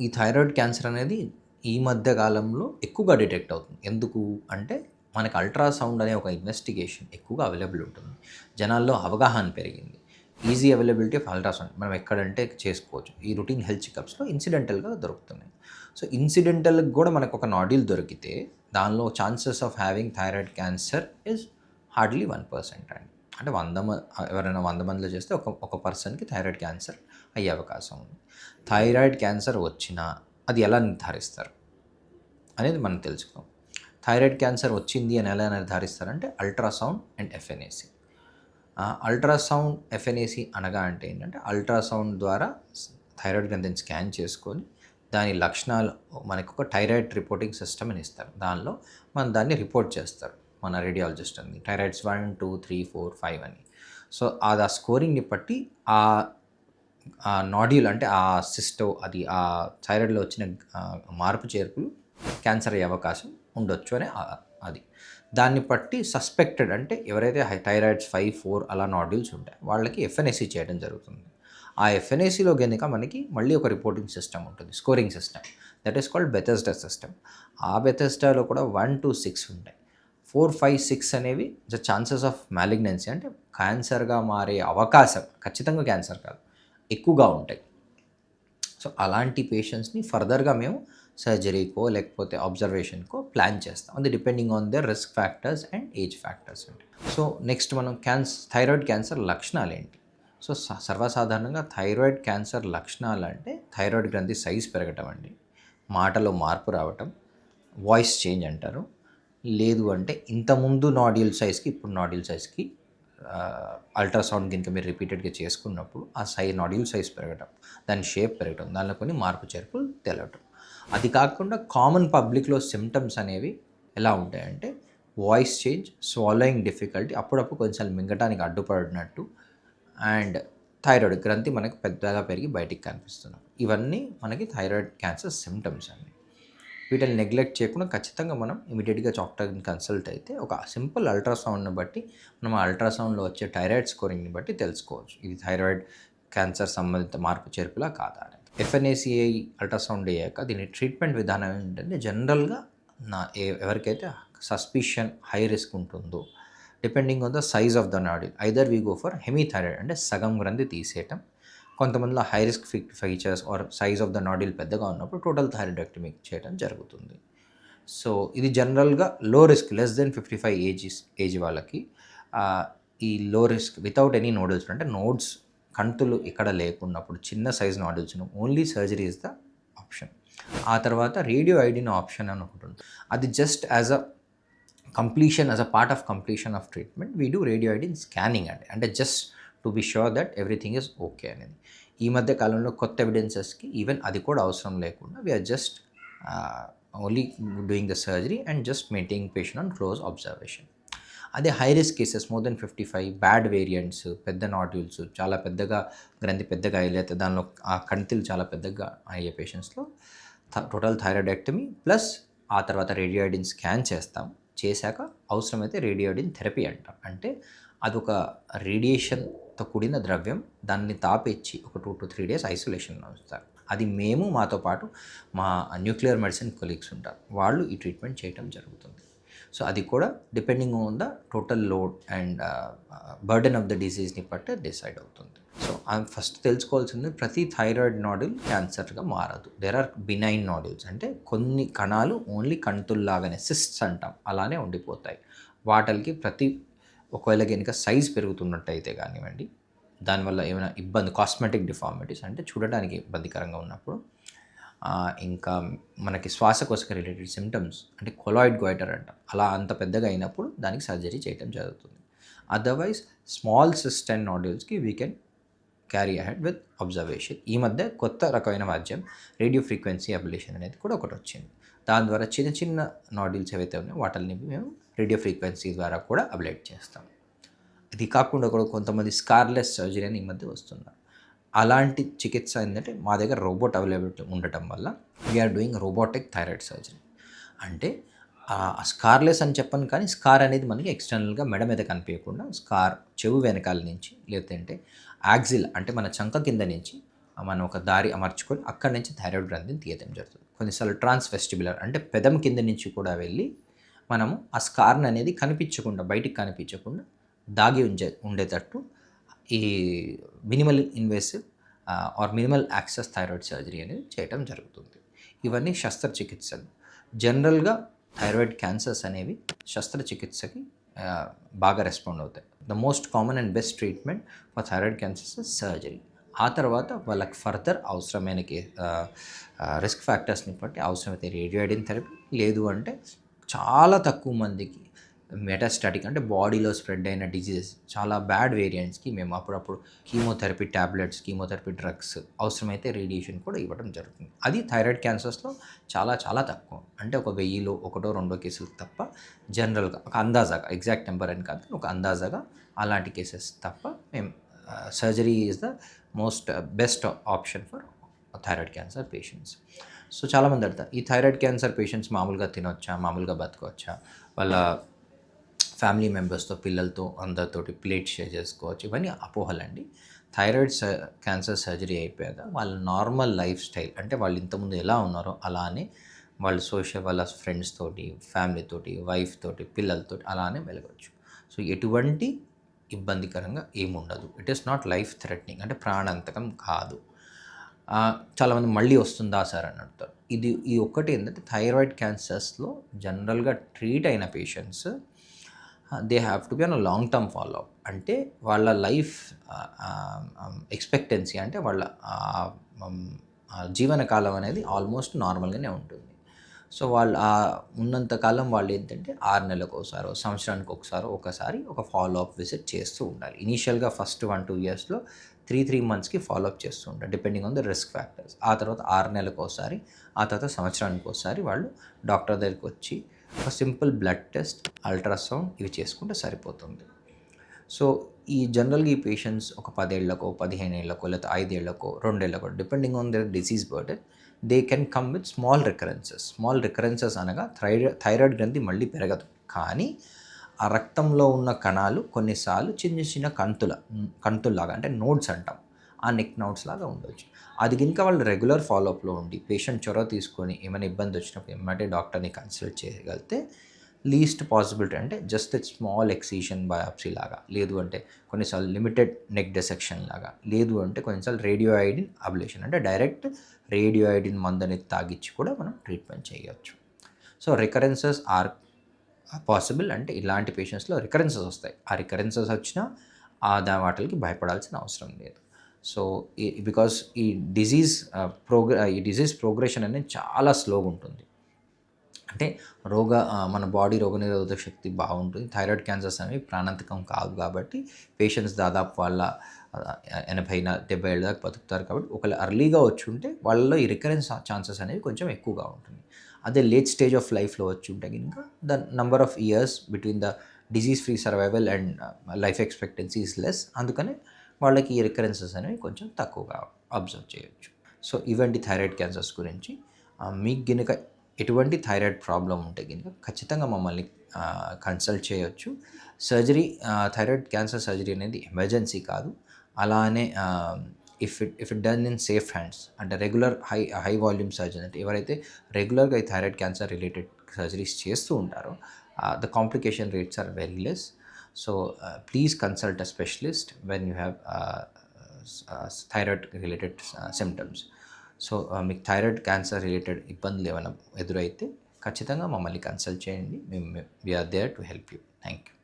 ఈ thyroid cancer అనేది ఈ మధ్య కాలంలో ఎక్కువగా డిటెక్ట్ అవుతుంది. ఎందుకు అంటే మనకి అల్ట్రాసౌండ్ అనే ఒక ఇన్వెస్టిగేషన్ ఎక్కువగా అవైలబుల్ ఉంటుంది. జనాల్లో అవగాహన పెరిగింది. ఈజీ అవైలబిలిటీ ఆఫ్ అల్ట్రాసౌండ్ మనం ఎక్కడంటే చేసుకోవచ్చు. ఈ రొటీన్ హెల్త్ చెకప్స్‌లో ఇన్సిడెంటల్‌గా దొరుకుతున్నాయి. సో, ఇన్సిడెంటల్‌గా కూడా మనకొక నాడ్యూల్ దొరికితే దానిలో chances of having thyroid cancer is hardly 1% అండి. అంటే ఎవరైనా 100 మందిలో చేస్తే ఒక పర్సన్‌కి థైరాయిడ్ క్యాన్సర్ అయ్యే అవకాశం ఉంది. థైరాయిడ్ క్యాన్సర్ వచ్చినా అది ఎలా నిర్ధారిస్తారు అనేది మనం తెలుసుకుందాం. థైరాయిడ్ క్యాన్సర్ వచ్చింది అని ఎలా నిర్ధారిస్తారంటే ultrasound and FNAC. Ultrasound, FNAC అనగా అంటే ఏంటంటే అల్ట్రాసౌండ్ ద్వారా థైరాయిడ్ గ్రంథిని స్కాన్ చేసుకొని దాని లక్షణాలు మనకొక థైరాయిడ్ రిపోర్టింగ్ సిస్టమ్ అని ఇస్తారు. దానిలో మనం దాన్ని రిపోర్ట్ చేస్తారు మన రేడియాలజిస్ట్ అని. థైరాయిడ్స్ 1, 2, 3, 4, 5 అని. సో, అది ఆ స్కోరింగ్‌ని బట్టి ఆ నాడ్యూల్ అంటే ఆ సిస్టో అది ఆ థైరాయిడ్‌లో వచ్చిన మార్పు చేర్పులు క్యాన్సర్ అయ్యే అవకాశం ఉండొచ్చు అని అది. దాన్ని బట్టి సస్పెక్టెడ్ అంటే ఎవరైతే థైరాయిడ్స్ 5, 4 అలా నాడ్యూల్స్ ఉంటాయి వాళ్ళకి ఎఫ్ఎన్ఏసి చేయడం జరుగుతుంది. ఆ ఎఫ్ఎన్ఏసిలో గనుక మనకి మళ్ళీ ఒక రిపోర్టింగ్ సిస్టమ్ ఉంటుంది. Scoring system. That is called Bethesda system. ఆ బెథెస్డాలో కూడా 1 to 6 ఉంటాయి. 4, 5, 6 అనేవి ద ఛాన్సెస్ ఆఫ్ మాలిగ్నెన్సీ అంటే క్యాన్సర్‌గా మారే అవకాశం ఖచ్చితంగా క్యాన్సర్ కాదు ఎక్కువగా ఉంటాయి. సో, అలాంటి పేషెంట్స్‌ని ఫర్దర్‌గా మేము సర్జరీకో లేకపోతే అబ్జర్వేషన్‌కో ప్లాన్ చేస్తాం. అది depending on their risk factors and age factors అండి. సో, నెక్స్ట్ మనం థైరాయిడ్ క్యాన్సర్ లక్షణాలేంటి? సో, సర్వసాధారణంగా థైరాయిడ్ క్యాన్సర్ లక్షణాలంటే థైరాయిడ్ గ్రంథి సైజ్ పెరగటం అండి, మాటలో మార్పు రావటం, వాయిస్ చేంజ్ అంటారు. లేదు అంటే ఇంతకుముందు నాడ్యూల్ సైజ్‌కి ఇప్పుడు నాడ్యూల్ సైజ్‌కి అల్ట్రాసౌండ్ గనుక మీరు రిపీటెడ్‌గా చేసుకున్నప్పుడు ఆ నాడ్యూల్ సైజ్ పెరగటం, దాని షేప్ పెరగటం, దానిలో కొన్ని మార్పు చేర్పులు తెలవటం. అది కాకుండా కామన్ పబ్లిక్‌లో సిమ్టమ్స్ అనేవి ఎలా ఉంటాయంటే వాయిస్ చేంజ్, స్వాలోయింగ్ డిఫికల్టీ, అప్పుడప్పుడు కొంచెం మింగటానికి అడ్డుపడినట్టు అండ్ థైరాయిడ్ గ్రంథి మనకి పెద్దగా పెరిగి బయటికి కనిపిస్తున్నాం. ఇవన్నీ మనకి థైరాయిడ్ క్యాన్సర్ సిమ్టమ్స్ అండి. వీటిని నెగ్లెక్ట్ చేయకుండా ఖచ్చితంగా మనం ఇమీడియట్‌గా డాక్టర్‌ని కన్సల్ట్ అయితే ఒక సింపుల్ అల్ట్రాసౌండ్‌ని బట్టి మనం ఆ అల్ట్రాసౌండ్‌లో వచ్చే థైరాయిడ్ స్కోరింగ్‌ని బట్టి తెలుసుకోవచ్చు. ఇది థైరాయిడ్ క్యాన్సర్ సంబంధిత మార్పు చేర్పులా కాదా అనేది. ఎఫ్ఎన్ఏసిఐ అల్ట్రాసౌండ్ అయ్యాక దీని ట్రీట్మెంట్ విధానం ఏంటంటే జనరల్‌గా ఎవరికైతే సస్పిషన్ హై రిస్క్ ఉంటుందో depending on the size of the nodule either we go for hemithyroid అంటే సగం గ్రంథి తీసేయటం. కొంతమందిలో high risk features are size of the nodule పెద్దగా ఉన్నప్పుడు టోటల్ థైరాయిడెక్టమీ చేయడం జరుగుతుంది. సో, ఇది జనరల్‌గా లో రిస్క్ లెస్ దెన్ 55 ఏజ్ వాళ్ళకి ఈ low risk without any nodules అంటే నోడ్స్ కంతులు ఇక్కడ లేకున్నప్పుడు చిన్న సైజ్ నాడ్యూల్స్‌ను only surgery is the option. ఆ తర్వాత రేడియో ఐడిన్ ఆప్షన్ అని ఒకటి ఉంటుంది. అది just as a part of completion of treatment we do radio iodine scanning అండి. అంటే just to be sure that everything is okay అనేది. ఈ మధ్య కాలంలో కొత్త ఎవిడెన్సెస్‌కి ఈవెన్ అది కూడా అవసరం లేకుండా we are just only doing the surgery and just maintaining patient on close observation. అదే high risk cases more than 55 bad variants, పెద్ద నాడ్యూల్స్, చాలా పెద్దగా గ్రంథి పెద్దగా అయ్యలేతే దానిలో ఆ కంతిలు చాలా పెద్దగా అయ్యే పేషెంట్స్‌లో టోటల్ థైరాయిడెక్టమీ ప్లస్ ఆ తర్వాత రేడియోఐడిన్ స్కాన్ చేస్తాం. చేశాక అవసరమైతే రేడియోఐడిన్ థెరపీ అంటాం. అంటే అదొక రేడియేషన్‌తో కూడిన ద్రవ్యం. దాన్ని తాపిచ్చి ఒక 2 to 3 డేస్ ఐసోలేషన్‌లో ఉంచుతారు. అది మాతో పాటు మా న్యూక్లియర్ మెడిసిన్ కొలీగ్స్ ఉంటారు. వాళ్ళు ఈ ట్రీట్మెంట్ చేయటం జరుగుతుంది. సో, అది కూడా depending on the total load and burden of the డిసీజ్‌ని బట్టి డిసైడ్ అవుతుంది. సో, ఫస్ట్ తెలుసుకోవాల్సింది ప్రతి థైరాయిడ్ నాడ్యూల్ క్యాన్సర్‌గా మారదు. దేర్ ఆర్ బినైన్ నాడ్యూల్స్ అంటే కొన్ని కణాలు ఓన్లీ కంతుల్లాగానే సిస్ట్స్ అంటాం అలానే ఉండిపోతాయి. వాటికి ఒకవేళ గనుక సైజ్ పెరుగుతున్నట్టయితే కానివ్వండి, దానివల్ల ఏమైనా కాస్మెటిక్ డిఫార్మిటీస్ అంటే చూడడానికి ఇబ్బందికరంగా ఉన్నప్పుడు, ఇంకా మనకి శ్వాసకోశ రిలేటెడ్ సిమ్టమ్స్ అంటే కొలాయిడ్ గోయిటర్ అంటాం. అలా అంత పెద్దగా అయినప్పుడు దానికి సర్జరీ చేయడం జరుగుతుంది. అదర్వైజ్ స్మాల్ సిస్ట్ అండ్ నాడ్యూల్స్‌కి we can carry ahead with observation. ఈ మధ్య కొత్త రకమైన వైద్యం రేడియో ఫ్రీక్వెన్సీ అబ్లేషన్ అనేది కూడా ఒకటి వచ్చింది. దాని ద్వారా చిన్న చిన్న నాడ్యూల్స్ ఏవైతే ఉన్నాయో వాటిని మేము రేడియో ఫ్రీక్వెన్సీ ద్వారా కూడా అబ్లేట్ చేస్తాం. ఇది కాకుండా కూడా కొంతమంది స్కార్లెస్ సర్జరీ అని ఈ మధ్య వస్తున్నారు. అలాంటి చికిత్స ఏంటంటే మా దగ్గర రోబోట్ అవైలబిలిటీ ఉండటం వల్ల we are doing robotic thyroid surgery. అంటే స్కార్లెస్ అని చెప్పను కానీ స్కార్ అనేది మనకి ఎక్స్టర్నల్‌గా మెడ మీద కనిపించకుండా చెవు వెనకాల నుంచి లేదంటే యాక్సిల్ అంటే మన చంక కింద నుంచి మనం ఒక దారి అమర్చుకొని అక్కడి నుంచి థైరాయిడ్ గ్రంథిని తీయడం జరుగుతుంది. కొన్నిసార్లు ట్రాన్స్‌వెస్టిబులర్ అంటే పెదం కింద నుంచి కూడా వెళ్ళి మనము ఆ స్కార్న్ అనేది కనిపించకుండా, బయటికి కనిపించకుండా దాగి ఉండేటట్టు ఈ minimal invasive or minimal access thyroid surgery అనేది చేయటం జరుగుతుంది. ఇవన్నీ శస్త్రచికిత్సలు. జనరల్‌గా థైరాయిడ్ క్యాన్సర్స్ అనేవి శస్త్రచికిత్సకి బాగా రెస్పాండ్ అవుతాయి. The most common and best treatment for thyroid cancers is surgery. ఆ తర్వాత వాళ్ళకి ఫర్దర్ అవసరమైన రిస్క్ ఫ్యాక్టర్స్ని బట్టి అవసరమైతే రేడియోఐడిన్ థెరపీ, లేదు అంటే చాలా తక్కువ మందికి మెటాస్టాటిక్ అంటే బాడీలో స్ప్రెడ్ అయిన డిజీజెస్ చాలా బ్యాడ్ వేరియంట్స్కి మేము అప్పుడప్పుడు కీమోథెరపీ ట్యాబ్లెట్స్, కీమోథెరపీ డ్రగ్స్, అవసరమైతే రేడియేషన్ కూడా ఇవ్వడం జరుగుతుంది. అది థైరాయిడ్ క్యాన్సర్స్లో చాలా చాలా తక్కువ. అంటే ఒక 1000లో 1-2 కేసులు తప్ప జనరల్గా ఒక అందాజాగా, ఎగ్జాక్ట్ నెంబర్ అని కాదు, ఒక అందాజాగా అలాంటి కేసెస్ తప్ప మేము surgery is the most best option for thyroid cancer patients. So చాలామంది అడుగుతారు, ఈ థైరాయిడ్ క్యాన్సర్ పేషెంట్స్ మామూలుగా తినొచ్చా, మామూలుగా బతకొచ్చా, వాళ్ళ ఫ్యామిలీ మెంబర్స్తో, పిల్లలతో, అందరితోటి ప్లేట్ షేర్ చేసుకోవచ్చు. ఇవన్నీ అపోహలండి. థైరాయిడ్ క్యాన్సర్ సర్జరీ అయిపోయాక వాళ్ళ నార్మల్ లైఫ్ స్టైల్ అంటే వాళ్ళు ఇంతకుముందు ఎలా ఉన్నారో అలానే వాళ్ళు వాళ్ళ ఫ్రెండ్స్ తోటి, ఫ్యామిలీ తోటి, వైఫ్ తోటి, పిల్లలతోటి అలానే వెలగవచ్చు. సో ఎటువంటి ఇబ్బందికరంగా ఏముండదు. It is not life threatening, అంటే ప్రాణాంతకం కాదు. చాలామంది మళ్ళీ వస్తుందా సార్ అని అడుగుతారు. ఈ ఒక్కటి ఏంటంటే థైరాయిడ్ క్యాన్సర్స్లో జనరల్గా ట్రీట్ అయిన patients they have to be on a long term follow up. అంటే వాళ్ళ లైఫ్ ఎక్స్పెక్టెన్సీ అంటే వాళ్ళ జీవనకాలం అనేది ఆల్మోస్ట్ నార్మల్గానే ఉంటుంది. సో వాళ్ళు ఉన్నంతకాలం వాళ్ళు ఏంటంటే 6 నెలలకు ఒకసారో, సంవత్సరానికి ఒకసారి ఒక ఫాలో అప్ విజిట్ చేస్తూ ఉండాలి. ఇనీషియల్గా ఫస్ట్ 1-2 ఇయర్స్లో 3 మంత్స్కి ఫాలో అప్ చేస్తూ ఉంటారు depending on the risk factors. ఆ తర్వాత 6 నెలలకు ఒకసారి, ఆ తర్వాత సంవత్సరానికి ఒకసారి వాళ్ళు డాక్టర్ దగ్గరికి వచ్చి ఒక సింపుల్ బ్లడ్ టెస్ట్, అల్ట్రాసౌండ్ ఇవి చేసుకుంటే సరిపోతుంది. సో ఈ జనరల్గా ఈ పేషెంట్స్ ఒక 10 ఏళ్లకో, 15 ఏళ్లకో, లేదా 5 ఏళ్లకో, 2 ఏళ్లకో depending on their disease burden they can come with small recurrences అనగా థైరాయిడ్ గ్రంథి మళ్ళీ పెరగదు, కానీ ఆ రక్తంలో ఉన్న కణాలు కొన్నిసార్లు చిన్న చిన్న కంతుల్లాగా అంటే నోడ్స్ అంటాం, ఆ నెక్ నోడ్స్ లాగా ఉండవచ్చు. అది కనుక వాళ్ళు రెగ్యులర్ ఫాలోఅప్లో ఉండి పేషెంట్ చొరవ తీసుకొని ఏమైనా ఇబ్బంది వచ్చినప్పుడు ఏమంటే డాక్టర్ని కన్సల్ట్ చేయగలిగితే లీస్ట్ పాసిబిలిటీ అంటే జస్ట్ స్మాల్ ఎక్సీషన్ బయాప్సీ లాగా, లేదు అంటే కొన్నిసార్లు లిమిటెడ్ నెక్ డిసెక్షన్ లాగా, లేదు అంటే కొన్నిసార్లు రేడియోఐడిన్ అబ్లేషన్ అంటే డైరెక్ట్ రేడియోఐడిన్ మందుని తాగిచ్చి కూడా మనం ట్రీట్మెంట్ చేయవచ్చు. So recurrences are possible. అంటే ఇలాంటి పేషెంట్స్లో రికరెన్సెస్ వస్తాయి. ఆ రికరెన్సెస్ వచ్చినా వాటికి భయపడాల్సిన అవసరం లేదు. సో బికాస్ ఈ డిజీజ్ ప్రోగ్రెషన్ అనేది చాలా స్లోగా ఉంటుంది. అంటే మన బాడీ రోగనిరోధక శక్తి బాగుంటుంది. థైరాయిడ్ క్యాన్సర్స్ అనేవి ప్రాణాంతకం కాదు కాబట్టి పేషెంట్స్ దాదాపు వాళ్ళ 80-70 ఏళ్ళ దాకా బతుకుతారు. కాబట్టి ఒకవేళ అర్లీగా వచ్చి ఉంటే వాళ్ళలో ఈ రికరెన్స్ ఛాన్సెస్ అనేవి కొంచెం ఎక్కువగా ఉంటుంది. అదే లేట్ స్టేజ్ ఆఫ్ లైఫ్లో వచ్చి ఉంటే కనుక the number of years between the disease free survival and life expectancy is less. అందుకనే వాళ్ళకి ఈ రికరెన్సెస్ అనేవి కొంచెం తక్కువగా అబ్జర్వ్ చేయొచ్చు. సో ఇవంటి థైరాయిడ్ క్యాన్సర్స్ గురించి. మీకు గనుక ఎటువంటి థైరాయిడ్ ప్రాబ్లం ఉంటే కనుక ఖచ్చితంగా మమ్మల్ని కన్సల్ట్ చేయొచ్చు. థైరాయిడ్ క్యాన్సర్ సర్జరీ అనేది ఎమర్జెన్సీ కాదు. అలానే if it done in safe hands అంటే రెగ్యులర్ హై వాల్యూమ్ సర్జన్ అంటే ఎవరైతే రెగ్యులర్గా ఈ థైరాయిడ్ క్యాన్సర్ రిలేటెడ్ సర్జరీస్ చేస్తూ ఉంటారో the complication rates are very less. So please consult a specialist when you have thyroid related symptoms. So మీకు thyroid cancer related ఇబ్బందులు ఏమైనా ఎదురైతే ఖచ్చితంగా మమ్మల్ని కన్సల్ట్ చేయండి. We are there to help you. Thank you.